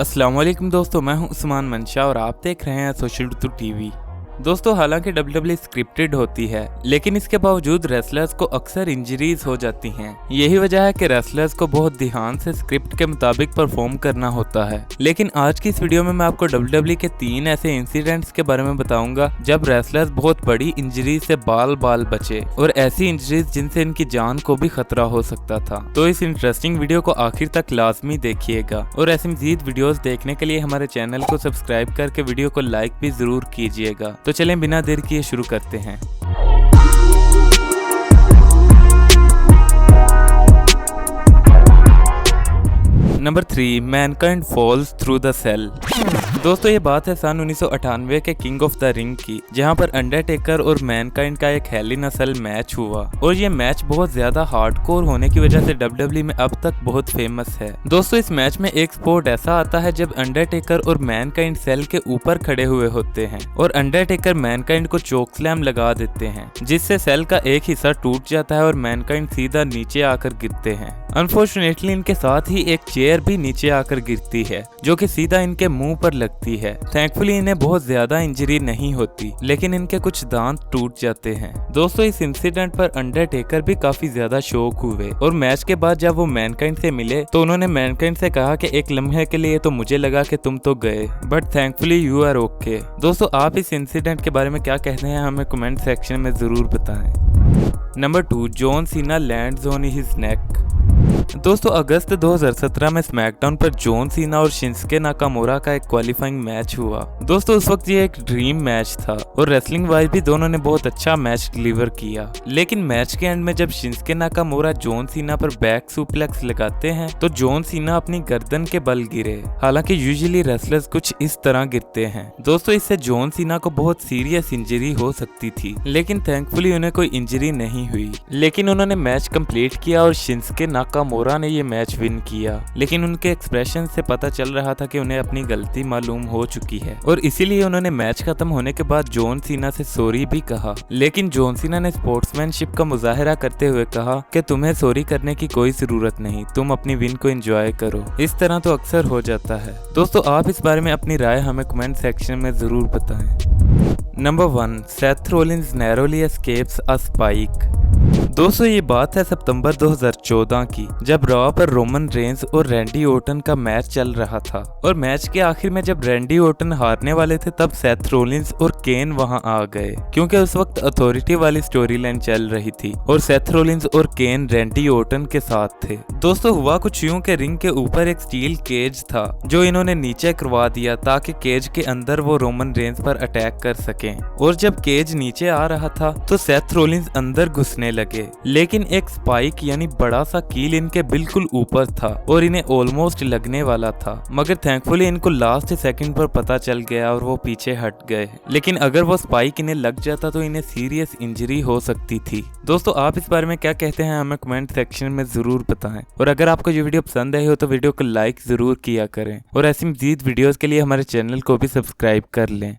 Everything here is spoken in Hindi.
अस्सलाम वालेकुम दोस्तों, मैं हूं उस्मान मंशा और आप देख रहे हैं सोशल ट्रुथ टीवी। दोस्तों, हालांकि WWE स्क्रिप्टेड होती है, लेकिन इसके बावजूद रेसलर्स को अक्सर इंजरीज हो जाती हैं। यही वजह है कि रेसलर्स को बहुत ध्यान से स्क्रिप्ट के मुताबिक परफॉर्म करना होता है। लेकिन आज की इस वीडियो में मैं आपको WWE के 3 ऐसे इंसिडेंट्स के बारे में बताऊंगा जब रेसलर्स बहुत बड़ी इंजरीज से बाल बचे, और ऐसी इंजरीज जिनसे इनकी जान को भी खतरा हो सकता था। तो इस इंटरेस्टिंग वीडियो को आखिर तक लाजमी देखिएगा और ऐसी मजीद वीडियोस देखने के लिए हमारे चैनल को सब्सक्राइब करके वीडियो को लाइक भी जरूर कीजिएगा। तो चलें बिना देर किए शुरू करते हैं। Number 3, mankind falls through the cell. दोस्तों, ये बात है सन 1998 के किंग ऑफ द रिंग की, जहां पर अंडरटेकर और मैनकाइंड का एक हेल इन अ सेल मैच हुआ, और ये मैच बहुत ज्यादा हार्डकोर होने की वजह से WWE में अब तक बहुत फेमस है। दोस्तों, इस मैच में एक स्पॉट ऐसा आता है जब अंडरटेकर और मैनकाइंड सेल के ऊपर खड़े हुए होते हैं और अंडरटेकर मैनकाइंड को चोक स्लैम लगा देते हैं, जिससे सेल का एक हिस्सा टूट जाता है और मैनकाइंड सीधा नीचे आकर गिरते हैं। अनफॉर्चुनेटली इनके साथ ही एक चेयर भी नीचे आकर गिरती है, जो कि सीधा इनके मुंह पर लगती है। थैंकफुली इन्हें बहुत ज्यादा इंजरी नहीं होती, लेकिन इनके कुछ दांत टूट जाते हैं। दोस्तों, इस इंसिडेंट पर अंडरटेकर भी काफी ज्यादा शॉक हुए, और मैच के बाद जब वो मैनकाइंड से मिले तो उन्होंने मैनकाइंड से कहा कि एक लम्हे के लिए तो मुझे लगा कि तुम तो गए, but thankfully you are okay. दोस्तों, आप इस इंसिडेंट के बारे में क्या कहते हैं, हमें कमेंट सेक्शन में जरूर बताएं। Number 2, John Cena lands on his neck. दोस्तों, अगस्त 2017 में स्मैकडाउन पर जॉन सीना और शिंसके नाकामोरा का एक क्वालिफाइंग मैच हुआ। दोस्तों, उस वक्त ये एक ड्रीम मैच था और रेसलिंग वाइज भी दोनों ने बहुत अच्छा मैच डिलीवर किया। लेकिन मैच के एंड में जब शिंसके नाकामोरा जॉन सीना पर बैक सुप्लेक्स लगाते हैं तो जॉन सीना अपनी गर्दन के बल गिरे। हालांकि यूजुअली रेसलर्स कुछ इस तरह गिरते हैं। दोस्तों, इससे जॉन सीना को बहुत सीरियस इंजरी हो सकती थी, लेकिन थैंकफुली उन्हें कोई इंजरी नहीं हुई। लेकिन उन्होंने मैच कंप्लीट किया और शिंसके नाकामोरा ने ये मैच विन किया। लेकिन उनके एक्सप्रेशन से पता चल रहा था कि उन्हें अपनी गलती मालूम हो चुकी है, और इसीलिए उन्होंने मैच खत्म होने के बाद जॉन सीना से सॉरी भी कहा। लेकिन जॉन सीना ने स्पोर्ट्समैनशिप का मुजाहरा करते हुए कहा कि तुम्हें सॉरी करने की कोई जरूरत नहीं, तुम अपनी विन को एंजॉय करो। इस तरह तो अक्सर हो जाता है। दोस्तों, आप इस बारे में अपनी राय हमें कमेंट सेक्शन में जरूर बताएं। Number 1, Seth Rollins narrowly escapes a spike. दोस्तों, ये बात है सितंबर 2014 की, जब रॉ पर रोमन रेंस और रैंडी ओर्टन का मैच चल रहा था, और मैच के आखिर में जब रैंडी ओर्टन हारने वाले थे तब सेथ रॉलिंस और केन वहां आ गए, क्योंकि उस वक्त अथॉरिटी वाली स्टोरी लाइन चल रही थी और सेथ रॉलिंस और केन रैंडी ओर्टन के साथ थे। दोस्तों, हुआ कुछ यूं के रिंग के ऊपर एक स्टील केज था जो इन्होंने नीचे करवा दिया ताकि केज के अंदर वो रोमन रेंस पर अटैक कर सकें, और जब केज नीचे आ रहा था तो सेथ रॉलिंस अंदर घुसने लगे। लेकिन एक स्पाइक यानी बड़ा सा कील इनके बिल्कुल ऊपर था और इन्हें ऑलमोस्ट लगने वाला था, मगर थैंकफुली इनको लास्ट सेकंड पर पता चल गया और वो पीछे हट गए। लेकिन अगर वो स्पाइक इन्हें लग जाता तो इन्हें सीरियस इंजरी हो सकती थी। दोस्तों, आप इस बारे में क्या कहते हैं, हमें कमेंट सेक्शन में जरूर बताएं। और अगर आपको ये वीडियो पसंद आई हो तो वीडियो को लाइक जरूर किया करें, और ऐसी मजीद वीडियोस के लिए हमारे चैनल को भी सब्सक्राइब कर लें।